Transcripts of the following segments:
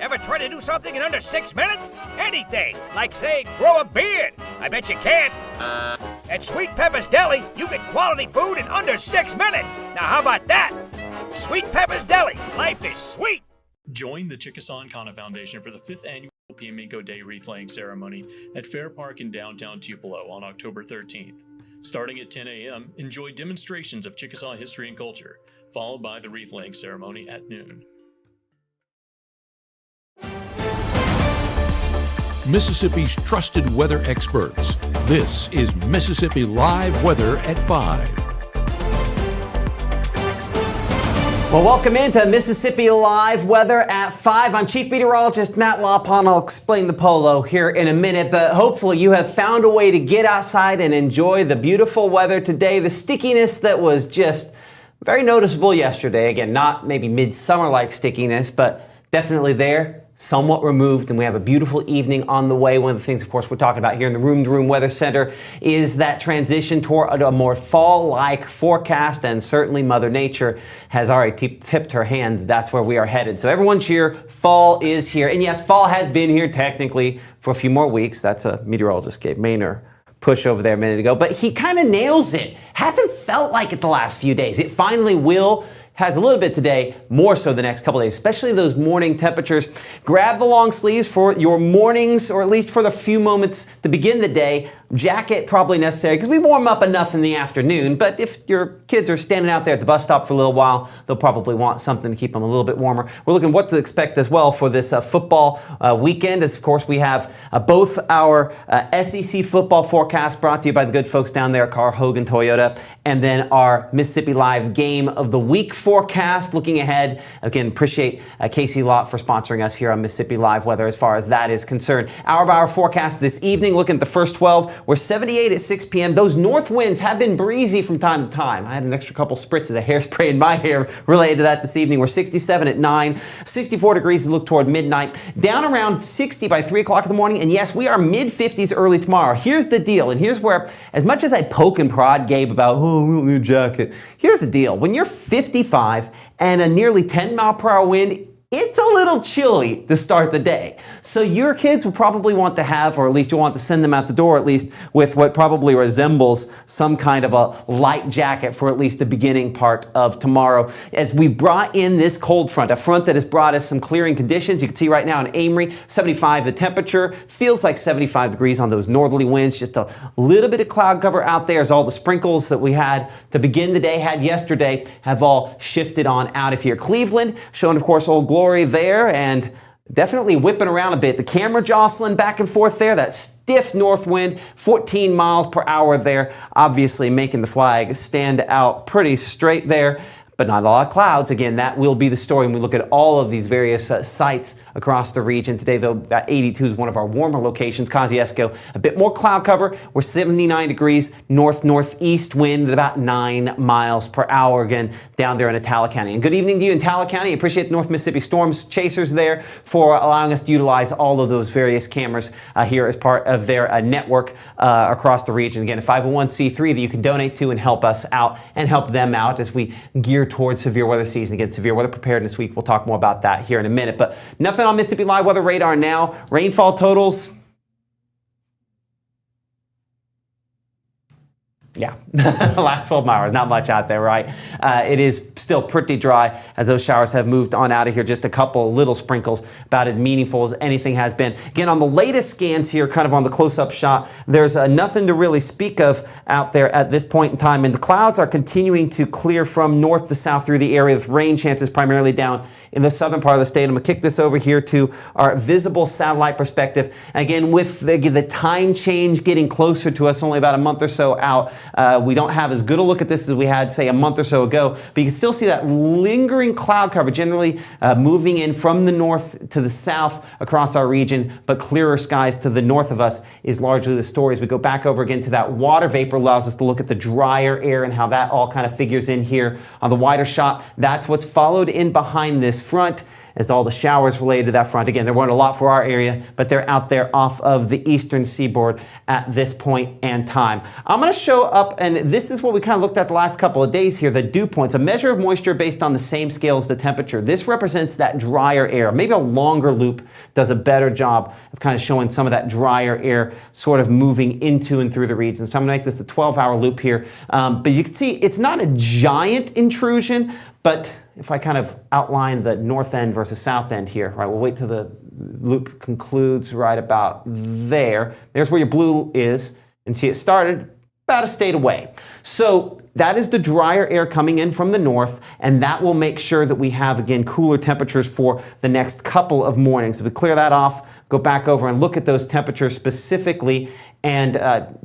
Ever try to do something in under 6 minutes? Anything, like say, grow a beard. I bet you can't. At Sweet Pepper's Deli, you get quality food in under 6 minutes. Now how about that? Sweet Pepper's Deli, life is sweet. Join the Chickasaw and Kana Foundation for the 5th annual Piamico Day wreath laying ceremony at Fair Park in downtown Tupelo on October 13th. Starting at 10 a.m., enjoy demonstrations of Chickasaw history and culture, followed by the wreath laying ceremony at noon. Mississippi's trusted weather experts. This is Mississippi Live Weather at 5. Well, welcome into Mississippi Live Weather at 5. I'm Chief Meteorologist Matt Lopon. I'll explain the polo here in a minute, but hopefully you have found a way to get outside and enjoy the beautiful weather today. The stickiness that was just very noticeable yesterday. Again, not maybe midsummer-like stickiness, but definitely there. Somewhat removed, and we have a beautiful evening on the way. One of the things, of course, we're talking about here in the Room to Room Weather Center is that transition toward a more fall-like forecast, and certainly Mother Nature has already tipped her hand. That's where we are headed. So everyone cheer, fall is here. And yes, fall has been here technically for a few more weeks. That's a meteorologist, Gabe Maynor, push over there a minute ago, but he kind of nails it. Hasn't felt like it the last few days. It finally will. Has a little bit today, more so the next couple days, especially those morning temperatures. Grab the long sleeves for your mornings, or at least for the few moments to begin the day. Jacket probably necessary because we warm up enough in the afternoon, but if your kids are standing out there at the bus stop for a little while, they'll probably want something to keep them a little bit warmer. We're looking what to expect as well for this football weekend. As of course we have both our SEC football forecast brought to you by the good folks down there at Carl Hogan Toyota, and then our Mississippi Live Game of the Week forecast. Looking ahead, again, appreciate Casey Lott for sponsoring us here on Mississippi Live Weather as far as that is concerned. Hour by hour forecast this evening, looking at the first 12. We're 78 at 6 p.m. Those north winds have been breezy from time to time. I had an extra couple spritzes of hairspray in my hair related to that this evening. We're 67 at 9, 64 degrees as we look toward midnight, down around 60 by 3 o'clock in the morning. And yes, we are mid-50s early tomorrow. Here's the deal, and here's where, as much as I poke and prod Gabe about, oh, we don't need a jacket, here's the deal. When you're 55 and a nearly 10-mile-per-hour wind, it's a little chilly to start the day. So your kids will probably want to have, or at least you'll want to send them out the door at least with what probably resembles some kind of a light jacket for at least the beginning part of tomorrow. As we brought in this cold front, a front that has brought us some clearing conditions. You can see right now in Amory, 75 the temperature. Feels like 75 degrees on those northerly winds. Just a little bit of cloud cover out there as all the sprinkles that we had to begin the day, had yesterday, have all shifted on out of here. Cleveland, showing of course Old Glory there, and definitely whipping around a bit. The camera jostling back and forth there, that stiff north wind, 14 miles per hour there, obviously making the flag stand out pretty straight there, but not a lot of clouds. Again, that will be the story when we look at all of these various sites across the region. Today, though, that 82 is one of our warmer locations. Kosciuszko, a bit more cloud cover. We're 79 degrees, north-northeast wind at about 9 miles per hour, again, down there in Attala County. And good evening to you in Attala County. Appreciate the North Mississippi Storms Chasers there for allowing us to utilize all of those various cameras here as part of their network across the region. Again, a 501c3 that you can donate to and help us out and help them out as we gear towards severe weather season. Again, severe weather preparedness week. We'll talk more about that here in a minute. But nothing on Mississippi Live Weather radar now. Rainfall totals. Yeah, the last 12 hours, not much out there, right? It is still pretty dry as those showers have moved on out of here. Just a couple little sprinkles, about as meaningful as anything has been. Again, on the latest scans here, kind of on the close-up shot, there's nothing to really speak of out there at this point in time. And the clouds are continuing to clear from north to south through the area with rain chances primarily down in the southern part of the state. I'm going to kick this over here to our visible satellite perspective. Again, with the time change getting closer to us, only about a month or so out, we don't have as good a look at this as we had, say, a month or so ago, but you can still see that lingering cloud cover generally moving in from the north to the south across our region, but clearer skies to the north of us is largely the story. As we go back over again to that water vapor, allows us to look at the drier air and how that all kind of figures in here on the wider shot. That's what's followed in behind this front. as all the showers related to that front. Again, there weren't a lot for our area, but they're out there off of the eastern seaboard at this point and time. I'm going to show up, and this is what we kind of looked at the last couple of days here, the dew points, a measure of moisture based on the same scale as the temperature. This represents that drier air. Maybe a longer loop does a better job of kind of showing some of that drier air sort of moving into and through the region. So I'm going to make this a 12-hour loop here. But you can see it's not a giant intrusion, but if I kind of outline the north end versus south end here, right, we'll wait till the loop concludes right about there. There's where your blue is, and see it started about a state away. So that is the drier air coming in from the north, and that will make sure that we have, again, cooler temperatures for the next couple of mornings. If we clear that off, go back over and look at those temperatures specifically. And,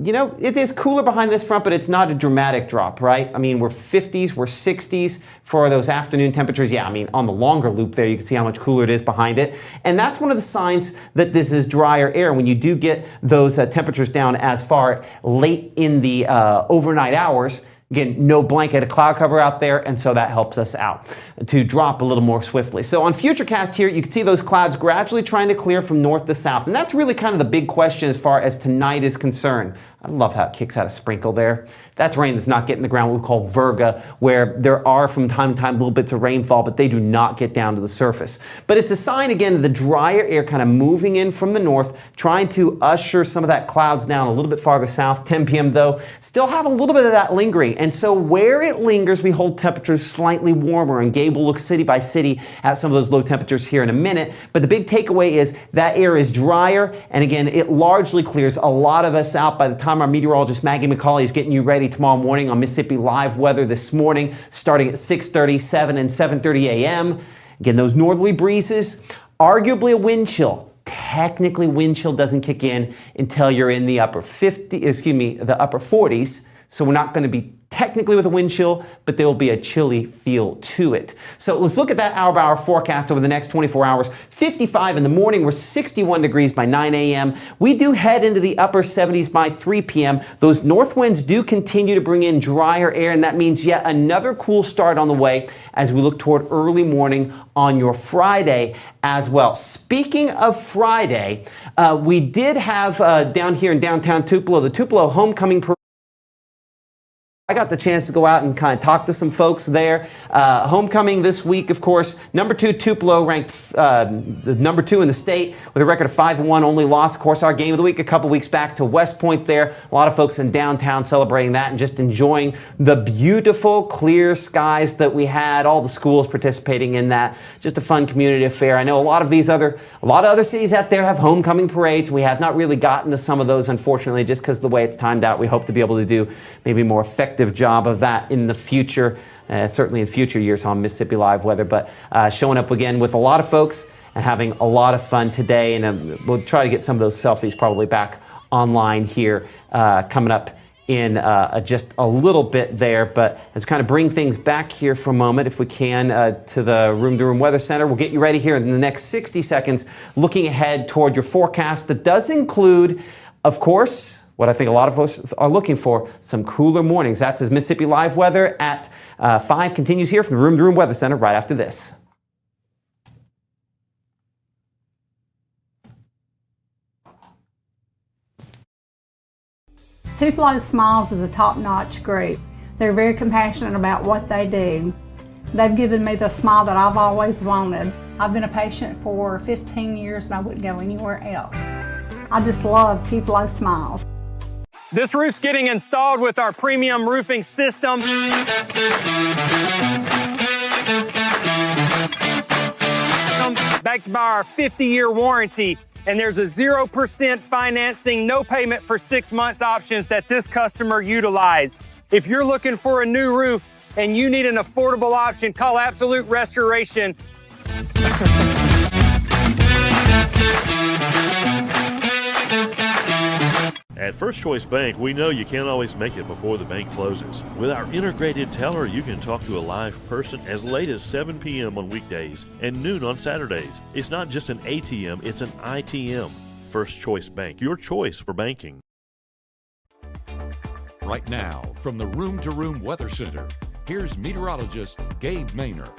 you know, it is cooler behind this front, but it's not a dramatic drop, right? I mean, we're 50s, we're 60s for those afternoon temperatures. Yeah, I mean, on the longer loop there, you can see how much cooler it is behind it. And that's one of the signs that this is drier air. When you do get those temperatures down as far late in the overnight hours, again, no blanket of cloud cover out there, and so that helps us out to drop a little more swiftly. So on Futurecast here, you can see those clouds gradually trying to clear from north to south, and that's really kind of the big question as far as tonight is concerned. I love how it kicks out a sprinkle there. That's rain that's not getting the ground, what we call virga, where there are from time to time little bits of rainfall, but they do not get down to the surface. But it's a sign, again, of the drier air kind of moving in from the north, trying to usher some of that clouds down a little bit farther south. 10 p.m. though, still have a little bit of that lingering. And so where it lingers, we hold temperatures slightly warmer. And Gabe will look city by city at some of those low temperatures here in a minute. But the big takeaway is that air is drier. And again, it largely clears a lot of us out by the time our meteorologist Maggie McCauley is getting you ready tomorrow morning on Mississippi Live Weather this morning, starting at 6:30, 7, and 7:30 a.m. Again, those northerly breezes, arguably a wind chill. Technically, wind chill doesn't kick in until you're in the upper 40s. So we're not going to be technically with a wind chill, but there will be a chilly feel to it. So let's look at that hour-by-hour forecast over the next 24 hours. 55 in the morning, we're 61 degrees by 9 a.m. We do head into the upper 70s by 3 p.m. Those north winds do continue to bring in drier air, and that means yet another cool start on the way as we look toward early morning on your Friday as well. Speaking of Friday, we did have down here in downtown Tupelo, the Tupelo Homecoming Parade. I got the chance to go out and kind of talk to some folks there. Homecoming this week, of course, number 2 Tupelo ranked number 2 in the state with a record of 5-1, only lost, of course, our game of the week a couple weeks back to West Point there. A lot of folks in downtown celebrating that and just enjoying the beautiful clear skies that we had, all the schools participating in that. Just a fun community affair. I know a lot of other cities out there have homecoming parades. We have not really gotten to some of those, unfortunately, just because of the way it's timed out. We hope to be able to do maybe more effective job of that in the future, certainly in future years on Mississippi Live Weather, but showing up again with a lot of folks and having a lot of fun today, and we'll try to get some of those selfies probably back online here coming up in just a little bit there. But let's kind of bring things back here for a moment, if we can, to the Room to Room Weather Center. We'll get you ready here in the next 60 seconds, looking ahead toward your forecast that does include, of course, what I think a lot of us are looking for, some cooler mornings. That's as Mississippi Live Weather at 5 continues here from the Room to Room Weather Center right after this. Tupelo Smiles is a top-notch group. They're very compassionate about what they do. They've given me the smile that I've always wanted. I've been a patient for 15 years and I wouldn't go anywhere else. I just love Tupelo Smiles. This roof's getting installed with our premium roofing system. Backed by our 50-year warranty. And there's a 0% financing, no payment for 6 months options that this customer utilized. If you're looking for a new roof and you need an affordable option, call Absolute Restoration. At First Choice Bank, we know you can't always make it before the bank closes. With our integrated teller, you can talk to a live person as late as 7 p.m. on weekdays and noon on Saturdays. It's not just an ATM, it's an ITM. First Choice Bank, your choice for banking. Right now, from the Room to Room Weather Center, here's meteorologist Gabe Maynor.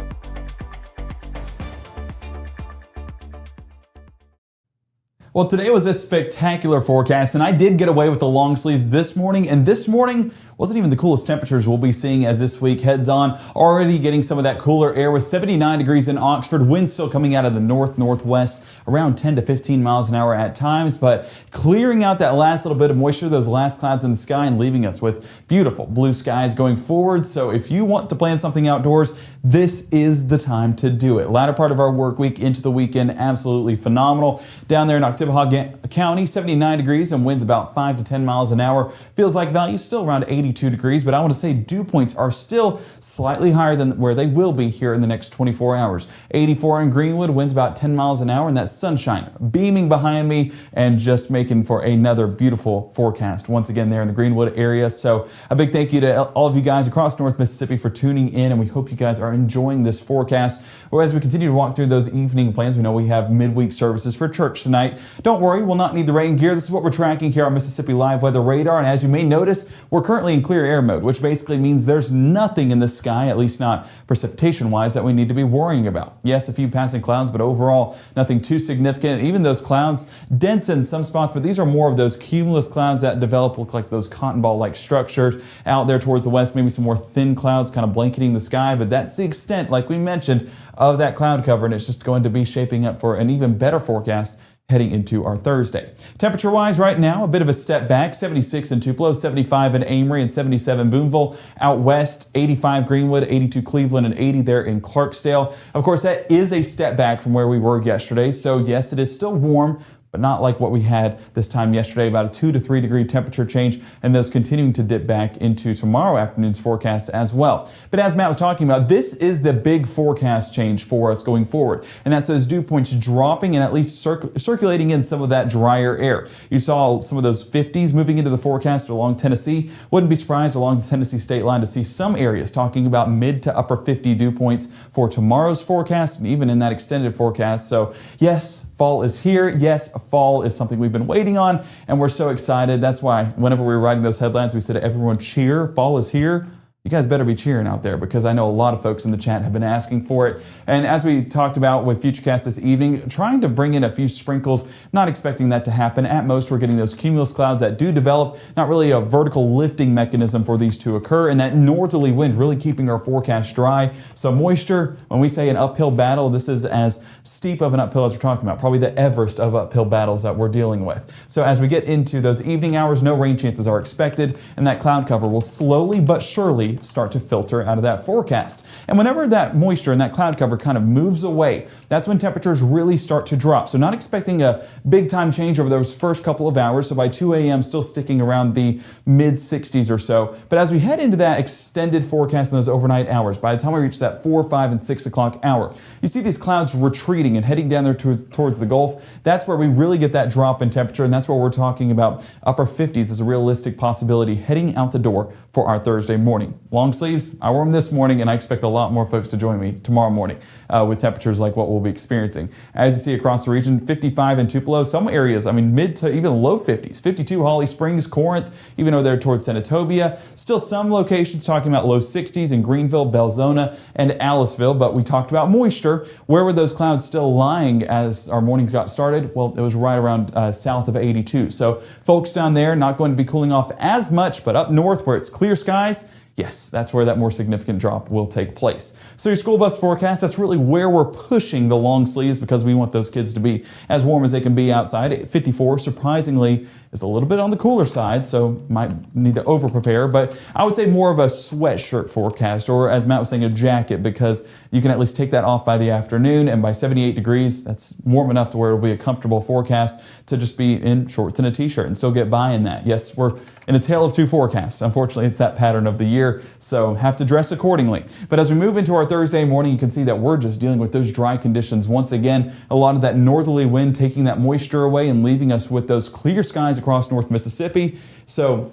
Well, today was a spectacular forecast, and I did get away with the long sleeves this morning, and this morning wasn't even the coolest temperatures we'll be seeing as this week heads on. Already getting some of that cooler air with 79 degrees in Oxford, winds still coming out of the northwest, around 10 to 15 miles an hour at times, but clearing out that last little bit of moisture, those last clouds in the sky, and leaving us with beautiful blue skies going forward. So if you want to plan something outdoors, this is the time to do it. Latter part of our work week into the weekend, absolutely phenomenal. Down there in Oktibbeha County, 79 degrees and winds about 5 to 10 miles an hour. Feels like value still around 82 degrees, but I want to say dew points are still slightly higher than where they will be here in the next 24 hours. 84 in Greenwood, winds about 10 miles an hour, and that sunshine beaming behind me and just making for another beautiful forecast once again there in the Greenwood area. So a big thank you to all of you guys across North Mississippi for tuning in, and we hope you guys are enjoying this forecast. Well, as we continue to walk through those evening plans, we know we have midweek services for church tonight. Don't worry, we'll not need the rain gear. This is what we're tracking here on Mississippi Live Weather Radar, and as you may notice, we're currently in clear air mode, which basically means there's nothing in the sky, at least not precipitation-wise, that we need to be worrying about. Yes, a few passing clouds, but overall, nothing too significant. Even those clouds, dense in some spots, but these are more of those cumulus clouds that develop, look like those cotton ball-like structures. Out there towards the west, maybe some more thin clouds kind of blanketing the sky, but that's the extent, like we mentioned, of that cloud cover, and it's just going to be shaping up for an even better forecast heading into our Thursday. Temperature-wise right now, a bit of a step back, 76 in Tupelo, 75 in Amory, and 77 Boonville. Out west, 85 Greenwood, 82 Cleveland, and 80 there in Clarksdale. Of course, that is a step back from where we were yesterday, so yes, it is still warm, but not like what we had this time yesterday, about a 2 to 3 degree temperature change, and those continuing to dip back into tomorrow afternoon's forecast as well. But as Matt was talking about, this is the big forecast change for us going forward, and that's those dew points dropping and at least circulating in some of that drier air. You saw some of those 50s moving into the forecast along Tennessee. Wouldn't be surprised along the Tennessee state line to see some areas talking about mid to upper 50 dew points for tomorrow's forecast and even in that extended forecast. So yes, fall is here. Yes, fall is something we've been waiting on, and we're so excited. That's why whenever we were writing those headlines, we said to everyone, cheer, fall is here. You guys better be cheering out there, because I know a lot of folks in the chat have been asking for it. And as we talked about with Futurecast this evening, trying to bring in a few sprinkles, not expecting that to happen. At most, we're getting those cumulus clouds that do develop, not really a vertical lifting mechanism for these to occur, and that northerly wind really keeping our forecast dry. So moisture, when we say an uphill battle, this is as steep of an uphill as we're talking about, probably the Everest of uphill battles that we're dealing with. So as we get into those evening hours, no rain chances are expected, and that cloud cover will slowly but surely start to filter out of that forecast. And whenever that moisture and that cloud cover kind of moves away, that's when temperatures really start to drop. So not expecting a big time change over those first couple of hours. So by 2 a.m. still sticking around the mid 60s or so. But as we head into that extended forecast in those overnight hours, by the time we reach that 4, 5, and 6 o'clock hour, you see these clouds retreating and heading down there towards the Gulf. That's where we really get that drop in temperature, and that's where we're talking about upper 50s as a realistic possibility heading out the door for our Thursday morning. Long sleeves, I wore them this morning, and I expect a lot more folks to join me tomorrow morning with temperatures like what we'll be experiencing. As you see across the region, 55 in Tupelo, some areas, I mean, mid to even low 50s, 52 Holly Springs, Corinth, even over there towards Senatobia. Still some locations talking about low 60s in Greenville, Belzona, and Aliceville, but we talked about moisture. Where were those clouds still lying as our mornings got started? Well, it was right around south of 82. So folks down there not going to be cooling off as much, but up north where it's clear skies, yes, that's where that more significant drop will take place. So your school bus forecast, that's really where we're pushing the long sleeves, because we want those kids to be as warm as they can be outside. 54, surprisingly, is a little bit on the cooler side, so might need to over-prepare, but I would say more of a sweatshirt forecast, or as Matt was saying, a jacket, because you can at least take that off by the afternoon, and by 78 degrees, that's warm enough to where it'll be a comfortable forecast to just be in shorts and a t-shirt and still get by in that. Yes, we're in a tale of two forecasts. Unfortunately, it's that pattern of the year, so have to dress accordingly. But as we move into our Thursday morning, you can see that we're just dealing with those dry conditions once again. A lot of that northerly wind taking that moisture away and leaving us with those clear skies across North Mississippi. So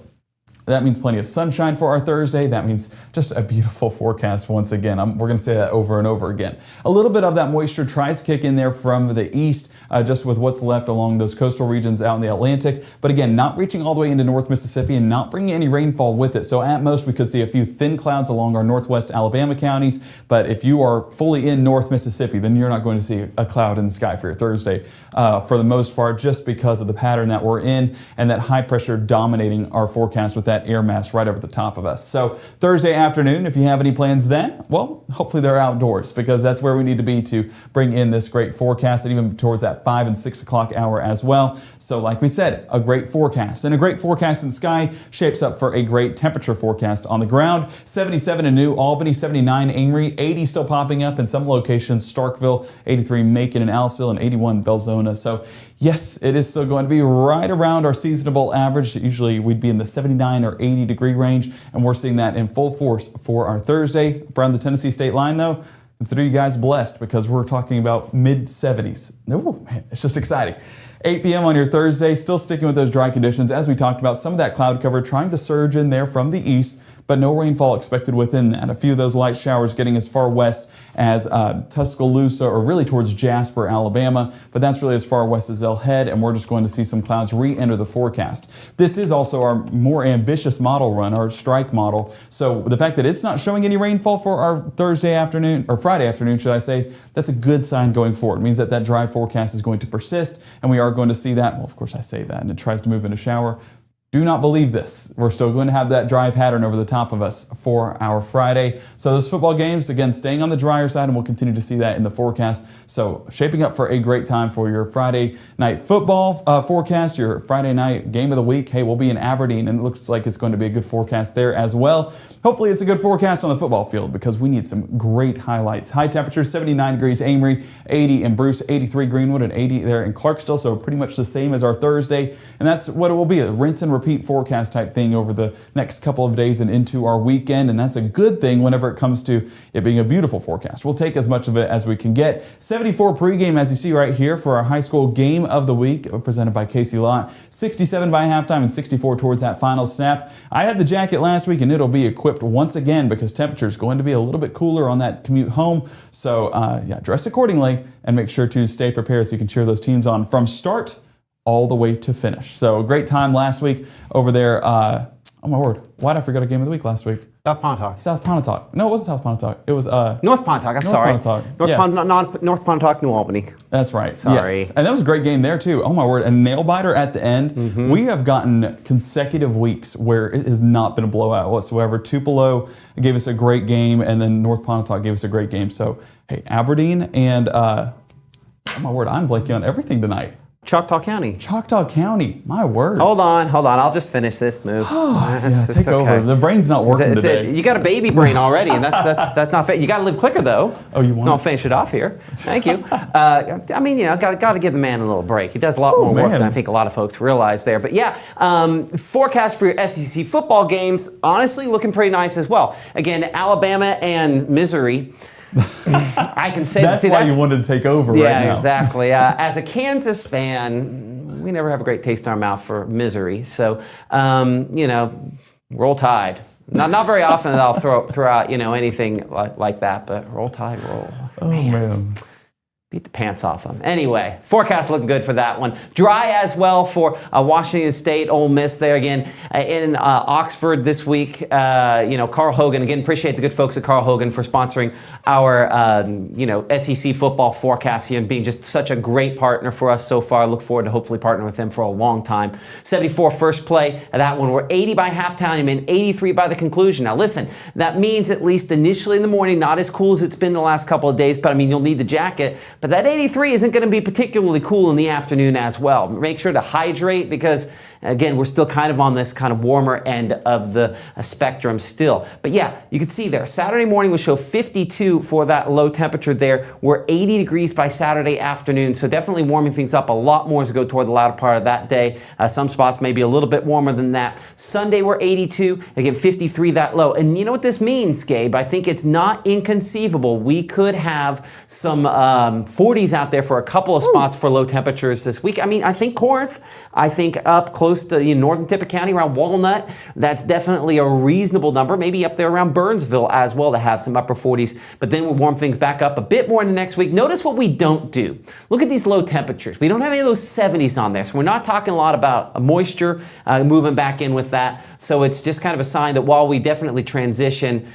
That means plenty of sunshine for our Thursday. That means just a beautiful forecast once again. We're going to say that over and over again. A little bit of that moisture tries to kick in there from the east, just with what's left along those coastal regions out in the Atlantic. But again, not reaching all the way into North Mississippi and not bringing any rainfall with it. So at most, we could see a few thin clouds along our northwest Alabama counties. But if you are fully in North Mississippi, then you're not going to see a cloud in the sky for your Thursday for the most part, just because of the pattern that we're in and that high pressure dominating our forecast with that air mass right over the top of us. So Thursday afternoon, if you have any plans then, well, hopefully they're outdoors, because that's where we need to be to bring in this great forecast, and even towards that 5 and 6 o'clock hour as well. So like we said, a great forecast, and a great forecast in the sky shapes up for a great temperature forecast on the ground. 77 in New Albany, 79 Amory, 80 still popping up in some locations, Starkville, 83 Macon and Aliceville, and 81 Belzona. So yes, it is still going to be right around our seasonable average. Usually we'd be in the 79 or 80 degree range, and we're seeing that in full force for our Thursday. Around the Tennessee state line though, consider you guys blessed, because we're talking about mid 70s. Oh man, it's just exciting. 8 p.m. on your Thursday, still sticking with those dry conditions. As we talked about, some of that cloud cover trying to surge in there from the east, but no rainfall expected within that. A few of those light showers getting as far west as Tuscaloosa, or really towards Jasper, Alabama, but that's really as far west as they'll head, and we're just going to see some clouds re-enter the forecast. This is also our more ambitious model run, our strike model, so the fact that it's not showing any rainfall for our Thursday afternoon, or Friday afternoon, should I say, that's a good sign going forward. It means that that dry forecast is going to persist, and we are going to see that. Well, of course I say that, and it tries to move into shower. Do not believe this. We're still going to have that dry pattern over the top of us for our Friday. So those football games, again, staying on the drier side, and we'll continue to see that in the forecast. So shaping up for a great time for your Friday night football forecast, your Friday night game of the week. Hey, we'll be in Aberdeen, and it looks like it's going to be a good forecast there as well. Hopefully it's a good forecast on the football field, because we need some great highlights. High temperatures, 79 degrees Amory, 80 in Bruce, 83 Greenwood, and 80 there in Clarksville. So pretty much the same as our Thursday. And that's what it will be, a rinse and repeat forecast type thing over the next couple of days and into our weekend. And that's a good thing whenever it comes to it being a beautiful forecast. We'll take as much of it as we can get. 74 pregame, as you see right here, for our high school game of the week, presented by Casey Lott. 67 by halftime and 64 towards that final snap. I had the jacket last week, and it'll be equipped once again, because temperature is going to be a little bit cooler on that commute home. So yeah, dress accordingly and make sure to stay prepared so you can cheer those teams on from start all the way to finish. So a great time last week over there. Oh my word, why did I forget a game of the week last week? South Pontotoc. South Pontotoc. No, it wasn't South Pontotoc. It was North Pontotoc. I'm sorry. North Pontotoc, New Albany. That's right. Sorry. Yes. And that was a great game there too. Oh my word, a nail biter at the end. Mm-hmm. We have gotten consecutive weeks where it has not been a blowout whatsoever. Tupelo gave us a great game, and then North Pontotoc gave us a great game. So hey, Aberdeen and oh my word, I'm blanking on everything tonight. Choctaw County. Choctaw County, my word. Hold on. I'll just finish this move. Take over. The brain's not working today. You got a baby brain already, and that's not fair. You got to live quicker though. Oh, you want? I'll finish it off here. Thank you. I mean, got to give the man a little break. He does a lot more work than I think a lot of folks realize there. But yeah, forecast for your SEC football games, honestly, looking pretty nice as well. Again, Alabama and Missouri. I can say that's why you wanted to take over right now. Yeah, exactly. As a Kansas fan, we never have a great taste in our mouth for misery. So, roll Tide. Not very often that I'll throw out anything like that, but roll Tide, roll. Oh man. Beat the pants off them. Anyway, forecast looking good for that one. Dry as well for Washington State, Ole Miss there again in Oxford this week. Carl Hogan, again, appreciate the good folks at Carl Hogan for sponsoring our, SEC football forecast here and being just such a great partner for us so far. I look forward to hopefully partnering with them for a long time. 74 first play of that one. We're 80 by halftime and 83 by the conclusion. Now listen, that means at least initially in the morning, not as cool as it's been the last couple of days, but I mean, you'll need the jacket. But that 83 isn't going to be particularly cool in the afternoon as well. Make sure to hydrate because, again, we're still kind of on this kind of warmer end of the spectrum still. But yeah, you can see there, Saturday morning will show 52 for that low temperature there. We're 80 degrees by Saturday afternoon, so definitely warming things up a lot more as we go toward the latter part of that day. Some spots may be a little bit warmer than that. Sunday, we're 82, again, 53 that low. And you know what this means, Gabe? I think it's not inconceivable. We could have some 40s out there for a couple of spots for low temperatures this week. I mean, I think Corinth, I think up close close to northern Tippah County around Walnut. That's definitely a reasonable number. Maybe up there around Burnsville as well to have some upper 40s. But then we'll warm things back up a bit more in the next week. Notice what we don't do. Look at these low temperatures. We don't have any of those 70s on there. So we're not talking a lot about moisture moving back in with that. So it's just kind of a sign that while we definitely transition,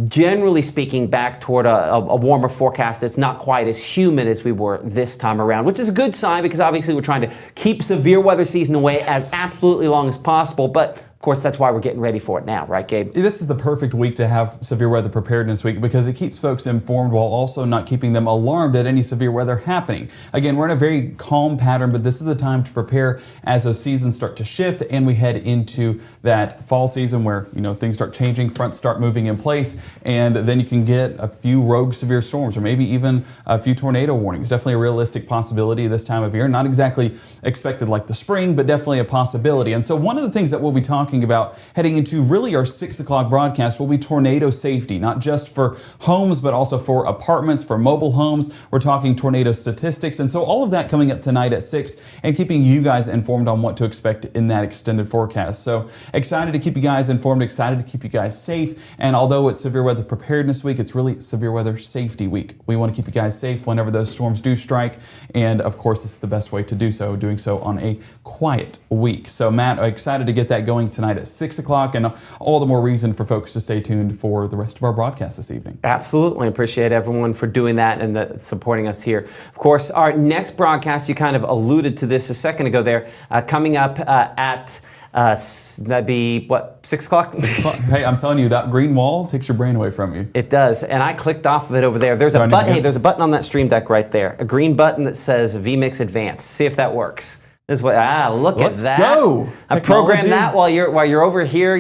generally speaking, back toward a warmer forecast, it's not quite as humid as we were this time around, which is a good sign because obviously we're trying to keep severe weather season away as absolutely long as possible. But of course, that's why we're getting ready for it now, right, Gabe? This is the perfect week to have severe weather preparedness week because it keeps folks informed while also not keeping them alarmed at any severe weather happening. Again, we're in a very calm pattern, but this is the time to prepare as those seasons start to shift and we head into that fall season where, things start changing, fronts start moving in place, and then you can get a few rogue severe storms or maybe even a few tornado warnings. Definitely a realistic possibility this time of year. Not exactly expected like the spring, but definitely a possibility. And so one of the things that we'll be talking about heading into really our 6 o'clock broadcast will be tornado safety, not just for homes, but also for apartments, for mobile homes. We're talking tornado statistics. And so all of that coming up tonight at 6 and keeping you guys informed on what to expect in that extended forecast. So excited to keep you guys informed, excited to keep you guys safe. And although it's severe weather preparedness week, it's really severe weather safety week. We want to keep you guys safe whenever those storms do strike. And of course, it's the best way to do so, doing so on a quiet week. So Matt, excited to get that going tonight at 6 o'clock, and all the more reason for folks to stay tuned for the rest of our broadcast this evening. Absolutely. Appreciate everyone for doing that and supporting us here. Of course, our next broadcast, you kind of alluded to this a second ago there, coming up at that'd be, 6 o'clock? 6 o'clock. Hey, I'm telling you, that green wall takes your brain away from you. It does, and I clicked off of it over there. There's a button. Hey, there's a button on that stream deck right there. A green button that says vMix Advanced. See if that works. This is what. Look at that. Let's go. I programmed that while you're over here.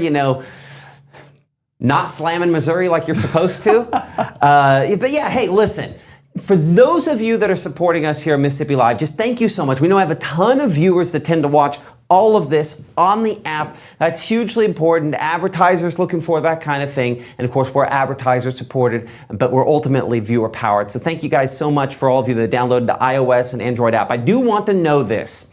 Not slamming Missouri like you're supposed to. But yeah, hey, listen. For those of you that are supporting us here at Mississippi Live, just thank you so much. We know I have a ton of viewers that tend to watch all of this on the app. That's hugely important. Advertisers looking for that kind of thing. And of course, we're advertiser supported, but we're ultimately viewer powered. So thank you guys so much for all of you that downloaded the iOS and Android app. I do want to know this.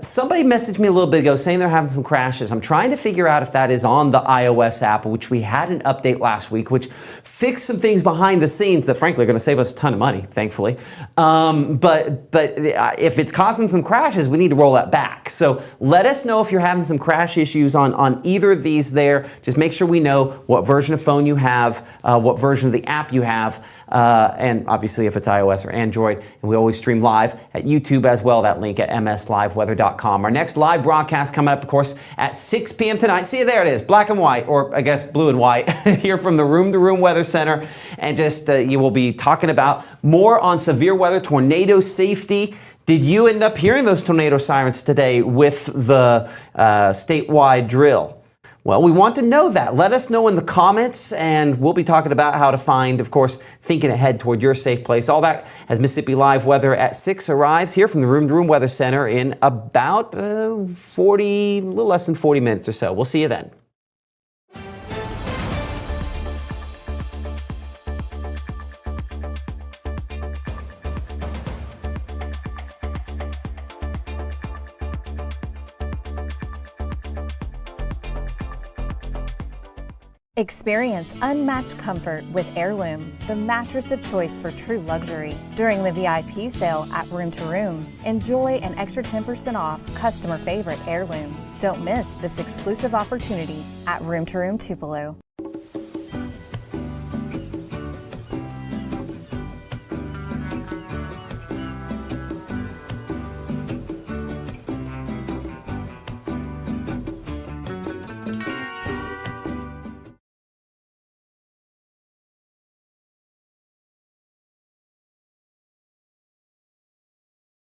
Somebody messaged me a little bit ago saying they're having some crashes. I'm trying to figure out if that is on the iOS app, which we had an update last week, which fixed some things behind the scenes that frankly are going to save us a ton of money, thankfully. But if it's causing some crashes, we need to roll that back. So let us know if you're having some crash issues on either of these there. Just make sure we know what version of phone you have, what version of the app you have, and obviously if it's iOS or Android. And we always stream live at YouTube as well, that link at msliveweather.com. Our next live broadcast coming up, of course, at 6 p.m. tonight. See, there it is, black and white, or I guess blue and white, here from the Room to Room Weather Center. And just you will be talking about more on severe weather, tornado safety. Did you end up hearing those tornado sirens today with the statewide drill? Well, we want to know that. Let us know in the comments, and we'll be talking about how to find, of course, thinking ahead toward your safe place. All that as Mississippi Live Weather at 6 arrives here from the Room to Room Weather Center in about a little less than 40 minutes or so. We'll see you then. Experience unmatched comfort with Heirloom, the mattress of choice for true luxury. During the VIP sale at Room to Room, enjoy an extra 10% off customer favorite Heirloom. Don't miss this exclusive opportunity at Room to Room Tupelo.